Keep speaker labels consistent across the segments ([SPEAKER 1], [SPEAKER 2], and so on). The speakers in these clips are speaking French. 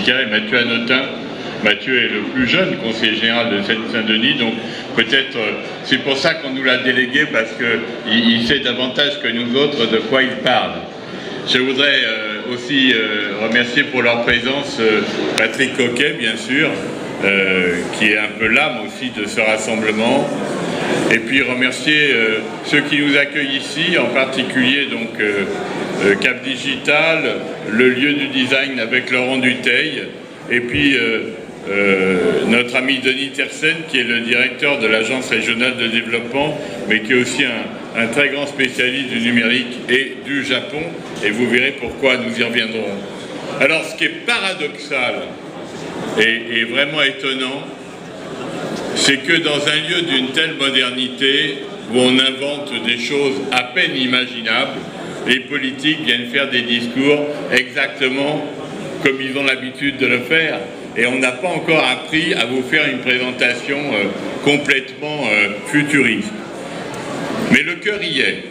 [SPEAKER 1] syndicats, et Mathieu Hanotin. Mathieu est le plus jeune conseiller général de Seine-Saint-Denis, donc peut-être c'est pour ça qu'on nous l'a délégué, parce qu'il sait davantage que nous autres de quoi il parle. Je voudrais aussi remercier pour leur présence Patrick Coquet, bien sûr, qui est un peu l'âme aussi de ce rassemblement, et puis remercier ceux qui nous accueillent ici, en particulier donc Cap Digital, le lieu du design avec Laurent Dutheil, et puis notre ami Denis Tersen, qui est le directeur de l'Agence régionale de développement, mais qui est aussi un très grand spécialiste du numérique et du Japon, et vous verrez pourquoi nous y reviendrons. Alors, ce qui est paradoxal et vraiment étonnant, c'est que dans un lieu d'une telle modernité, où on invente des choses à peine imaginables, les politiques viennent faire des discours exactement comme ils ont l'habitude de le faire. Et on n'a pas encore appris à vous faire une présentation complètement futuriste. Mais le cœur y est.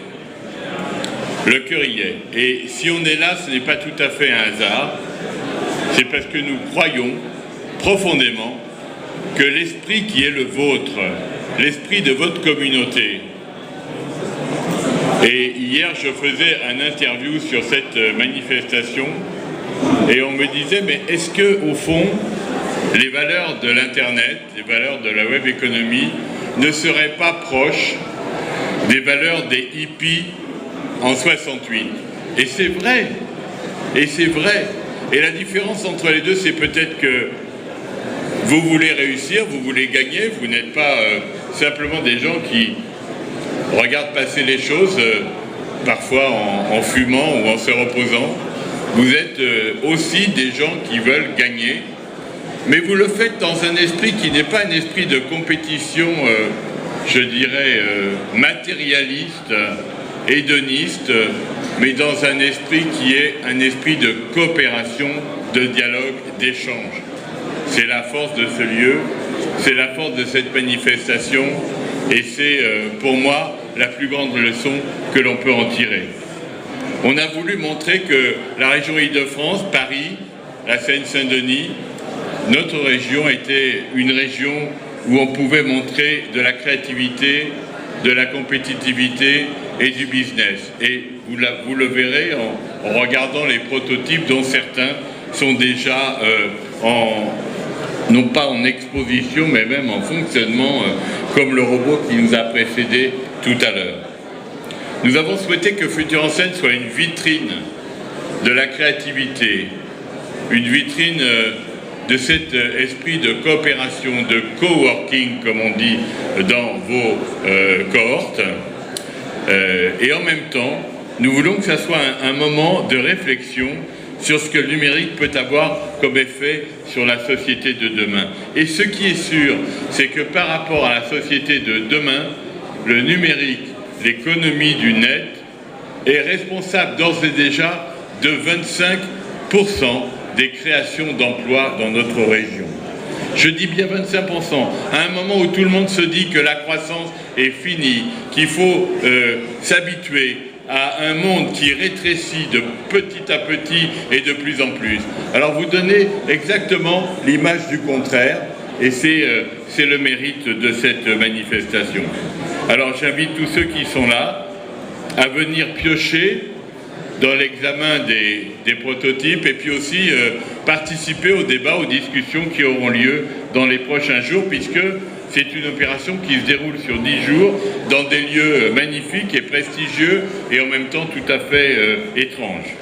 [SPEAKER 1] Le cœur y est. Et si on est là, ce n'est pas tout à fait un hasard. C'est parce que nous croyons profondément que l'esprit qui est le vôtre, l'esprit de votre communauté. Et hier, je faisais un interview sur cette manifestation et on me disait, mais est-ce que, au fond, les valeurs de l'Internet, les valeurs de la web économie ne seraient pas proches des valeurs des hippies en 68? Et c'est vrai, et c'est vrai. Et la différence entre les deux, c'est peut-être que vous voulez réussir, vous voulez gagner, vous n'êtes pas simplement des gens qui regardent passer les choses, parfois en fumant ou en se reposant. Vous êtes aussi des gens qui veulent gagner, mais vous le faites dans un esprit qui n'est pas un esprit de compétition, je dirais, matérialiste, hédoniste, mais dans un esprit qui est un esprit de coopération, de dialogue, d'échange. C'est la force de ce lieu, c'est la force de cette manifestation, et c'est pour moi la plus grande leçon que l'on peut en tirer. On a voulu montrer que la région Île-de-France, Paris, la Seine-Saint-Denis, notre région était une région où on pouvait montrer de la créativité, de la compétitivité et du business. Et vous le verrez en regardant les prototypes dont certains sont déjà non pas en exposition, mais même en fonctionnement, comme le robot qui nous a précédé tout à l'heure. Nous avons souhaité que Futur en Scène soit une vitrine de la créativité, une vitrine de cet esprit de coopération, de coworking, comme on dit dans vos cohortes. Et en même temps, nous voulons que ça soit un moment de réflexion sur ce que le numérique peut avoir comme effet sur la société de demain. Et ce qui est sûr, c'est que par rapport à la société de demain, le numérique, l'économie du net, est responsable d'ores et déjà de 25% des créations d'emplois dans notre région. Je dis bien 25%, à un moment où tout le monde se dit que la croissance est finie, qu'il faut s'habituer à un monde qui rétrécit de petit à petit et de plus en plus. Alors vous donnez exactement l'image du contraire, et c'est le mérite de cette manifestation. Alors j'invite tous ceux qui sont là à venir piocher dans l'examen des prototypes et puis aussi participer au débat, aux discussions qui auront lieu dans les prochains jours, puisque c'est une opération qui se déroule sur 10 jours dans des lieux magnifiques et prestigieux et en même temps tout à fait étranges.